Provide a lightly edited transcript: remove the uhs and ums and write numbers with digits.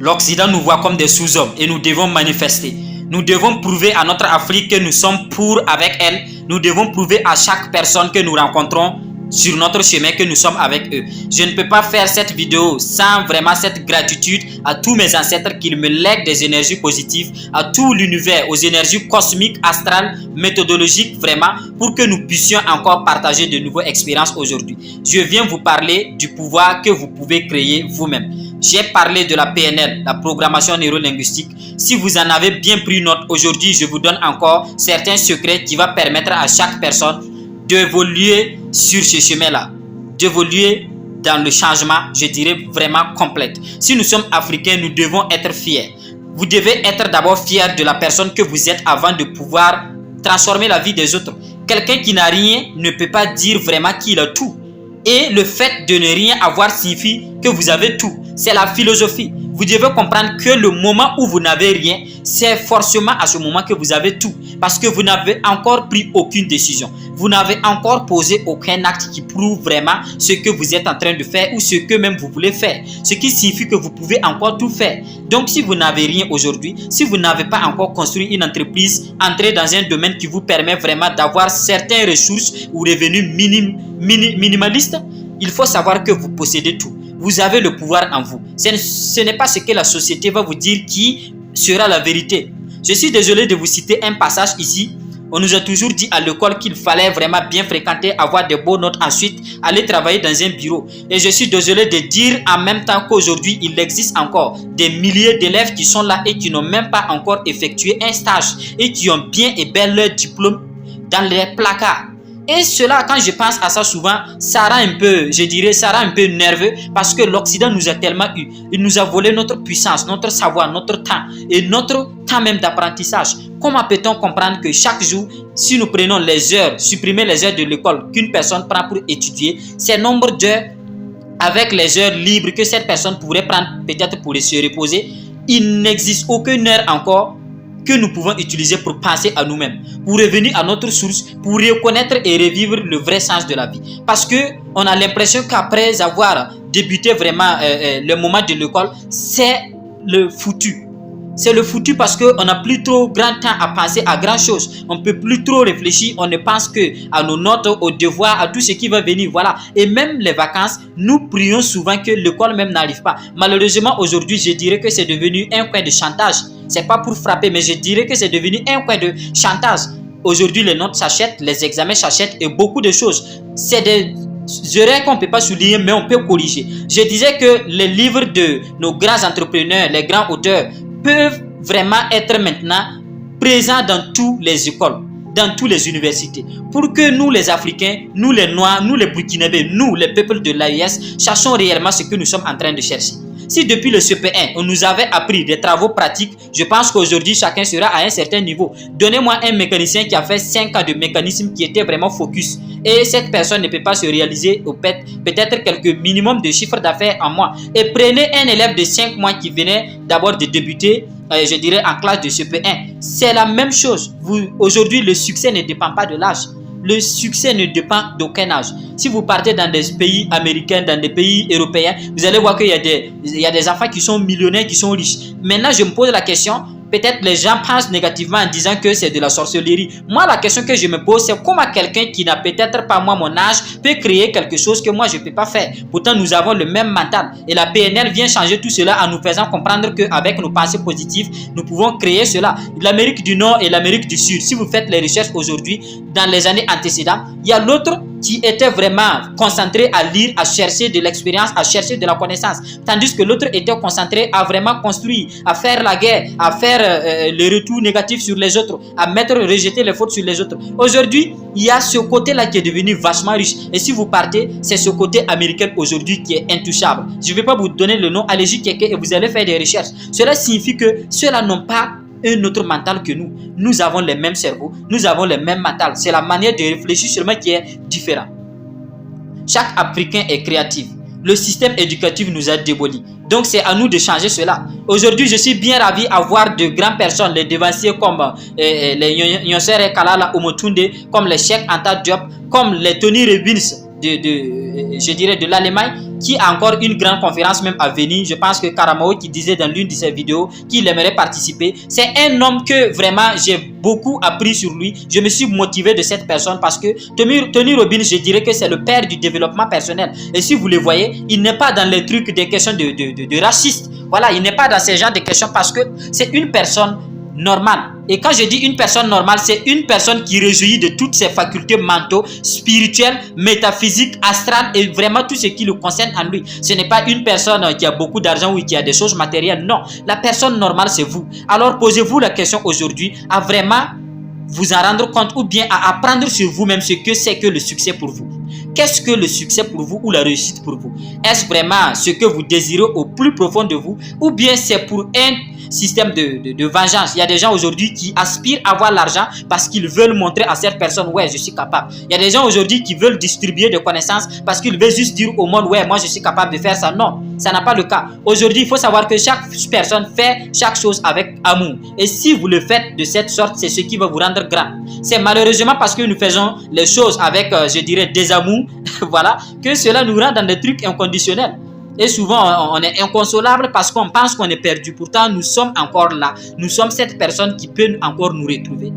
L'Occident nous voit comme des sous-hommes et nous devons manifester. Nous devons prouver à notre Afrique que nous sommes pour avec elle. Nous devons prouver à chaque personne que nous rencontrons sur notre chemin que nous sommes avec eux. Je ne peux pas faire cette vidéo sans vraiment cette gratitude à tous mes ancêtres qui me lèguent des énergies positives, à tout l'univers, aux énergies cosmiques, astrales, méthodologiques, vraiment, pour que nous puissions encore partager de nouvelles expériences aujourd'hui. Je viens vous parler du pouvoir que vous pouvez créer vous-même. J'ai parlé de la PNL, la programmation neurolinguistique. Si vous en avez bien pris note, aujourd'hui, je vous donne encore certains secrets qui vont permettre à chaque personne d'évoluer sur ce chemin-là, d'évoluer dans le changement, je dirais vraiment complète. Si nous sommes africains, nous devons être fiers. Vous devez être d'abord fier de la personne que vous êtes avant de pouvoir transformer la vie des autres. Quelqu'un qui n'a rien ne peut pas dire vraiment qu'il a tout. Et le fait de ne rien avoir signifie que vous avez tout. C'est la philosophie. Vous devez comprendre que le moment où vous n'avez rien, c'est forcément à ce moment que vous avez tout. Parce que vous n'avez encore pris aucune décision. Vous n'avez encore posé aucun acte qui prouve vraiment ce que vous êtes en train de faire ou ce que même vous voulez faire. Ce qui signifie que vous pouvez encore tout faire. Donc si vous n'avez rien aujourd'hui, si vous n'avez pas encore construit une entreprise, entrez dans un domaine qui vous permet vraiment d'avoir certaines ressources ou revenus minimalistes, il faut savoir que vous possédez tout. Vous avez le pouvoir en vous. Ce n'est pas ce que la société va vous dire qui sera la vérité. Je suis désolé de vous citer un passage ici. On nous a toujours dit à l'école qu'il fallait vraiment bien fréquenter, avoir de bonnes notes, ensuite aller travailler dans un bureau. Et je suis désolé de dire en même temps qu'aujourd'hui, il existe encore des milliers d'élèves qui sont là et qui n'ont même pas encore effectué un stage et qui ont bien et bien leur diplôme dans les placards. Et cela, quand je pense à ça souvent, ça rend un peu, je dirais, ça rend un peu nerveux parce que l'Occident nous a tellement eu. Il nous a volé notre puissance, notre savoir, notre temps et notre temps même d'apprentissage. Comment peut-on comprendre que chaque jour, si nous prenons les heures, supprimer les heures de l'école qu'une personne prend pour étudier, c'est nombre d'heures avec les heures libres que cette personne pourrait prendre peut-être pour se reposer, il n'existe aucune heure encore que nous pouvons utiliser pour penser à nous-mêmes, pour revenir à notre source, pour reconnaître et revivre le vrai sens de la vie. Parce que on a l'impression qu'après avoir débuté vraiment le moment de l'école, c'est le foutu. C'est le foutu parce qu'on n'a plus trop grand temps à penser à grand chose. On ne peut plus trop réfléchir. On ne pense que à nos notes, aux devoirs, à tout ce qui va venir. Voilà. Et même les vacances, nous prions souvent que l'école même n'arrive pas. Malheureusement, aujourd'hui, je dirais que c'est devenu un coin de chantage. C'est pas pour frapper, mais je dirais que c'est devenu un coin de chantage. Aujourd'hui, les notes s'achètent, les examens s'achètent et beaucoup de choses. C'est des erreurs qu'on ne peut pas souligner, mais on peut corriger. Je disais que les livres de nos grands entrepreneurs, les grands auteurs, peuvent vraiment être maintenant présents dans toutes les écoles, dans toutes les universités, pour que nous les Africains, nous les Noirs, nous les Burkinabés, nous les peuples de l'AES, cherchons réellement ce que nous sommes en train de chercher. Si depuis le CP1, on nous avait appris des travaux pratiques, je pense qu'aujourd'hui, chacun sera à un certain niveau. Donnez-moi un mécanicien qui a fait 5 ans de mécanisme qui était vraiment focus. Et cette personne ne peut pas se réaliser peut-être quelques minimum de chiffres d'affaires en mois. Et prenez un élève de 5 mois qui venait d'abord de débuter, je dirais en classe de CP1. C'est la même chose. Aujourd'hui, le succès ne dépend pas de l'âge. Le succès ne dépend d'aucun âge. Si vous partez dans des pays américains, dans des pays européens, vous allez voir qu'il y a des enfants qui sont millionnaires, qui sont riches. Maintenant, je me pose la question, peut-être les gens pensent négativement en disant que c'est de la sorcellerie. Moi, la question que je me pose, c'est comment quelqu'un qui n'a peut-être pas moi mon âge peut créer quelque chose que moi je ne peux pas faire. Pourtant, nous avons le même mental. Et la PNL vient changer tout cela en nous faisant comprendre qu'avec nos pensées positives, nous pouvons créer cela. L'Amérique du Nord et l'Amérique du Sud, si vous faites les recherches aujourd'hui, dans les années antécédentes, il y a l'autre qui était vraiment concentré à lire, à chercher de l'expérience, à chercher de la connaissance. Tandis que l'autre était concentré à vraiment construire, à faire la guerre, à faire le retour négatif sur les autres, à rejeter les fautes sur les autres. Aujourd'hui, il y a ce côté-là qui est devenu vachement riche. Et si vous partez, c'est ce côté américain aujourd'hui qui est intouchable. Je ne vais pas vous donner le nom, allez-y checker et vous allez faire des recherches. Cela signifie que ceux-là n'ont pas un autre mental que nous. Nous avons les mêmes cerveaux, nous avons les mêmes mentales. C'est la manière de réfléchir seulement qui est différente. Chaque Africain est créatif. Le système éducatif nous a démolis. Donc c'est à nous de changer cela. Aujourd'hui, je suis bien ravi à voir de grandes personnes, les devanciers comme les Yonsere Kalala Omotunde, comme les Cheikh Anta Diop, comme les Tony Robbins je dirais, de l'Allemagne, qui a encore une grande conférence même à venir. Je pense que Karamao qui disait dans l'une de ses vidéos qu'il aimerait participer. C'est un homme que vraiment j'ai beaucoup appris sur lui. Je me suis motivé de cette personne parce que Tony Robbins, je dirais que c'est le père du développement personnel. Et si vous le voyez, il n'est pas dans les trucs des questions de racistes. Voilà, il n'est pas dans ces genres de questions parce que c'est une personne normale. Et quand je dis une personne normale, c'est une personne qui réjouit de toutes ses facultés mentaux, spirituelles, métaphysiques, astrales et vraiment tout ce qui le concerne en lui. Ce n'est pas une personne qui a beaucoup d'argent ou qui a des choses matérielles. Non, la personne normale, c'est vous. Alors posez-vous la question aujourd'hui à vraiment vous en rendre compte ou bien à apprendre sur vous-même ce que c'est que le succès pour vous. Qu'est-ce que le succès pour vous ou la réussite pour vous? Est-ce vraiment ce que vous désirez au plus profond de vous ou bien c'est pour un système de vengeance? Il y a des gens aujourd'hui qui aspirent à avoir l'argent parce qu'ils veulent montrer à cette personne, ouais, je suis capable. Il y a des gens aujourd'hui qui veulent distribuer des connaissances parce qu'ils veulent juste dire au monde, ouais, moi je suis capable de faire ça. Non, ça n'a pas le cas. Aujourd'hui, il faut savoir que chaque personne fait chaque chose avec amour. Et si vous le faites de cette sorte, c'est ce qui va vous rendre grand. C'est malheureusement parce que nous faisons les choses avec, je dirais, des amours, voilà, que cela nous rend dans des trucs inconditionnels. Et souvent, on est inconsolable parce qu'on pense qu'on est perdu. Pourtant, nous sommes encore là. Nous sommes cette personne qui peut encore nous retrouver.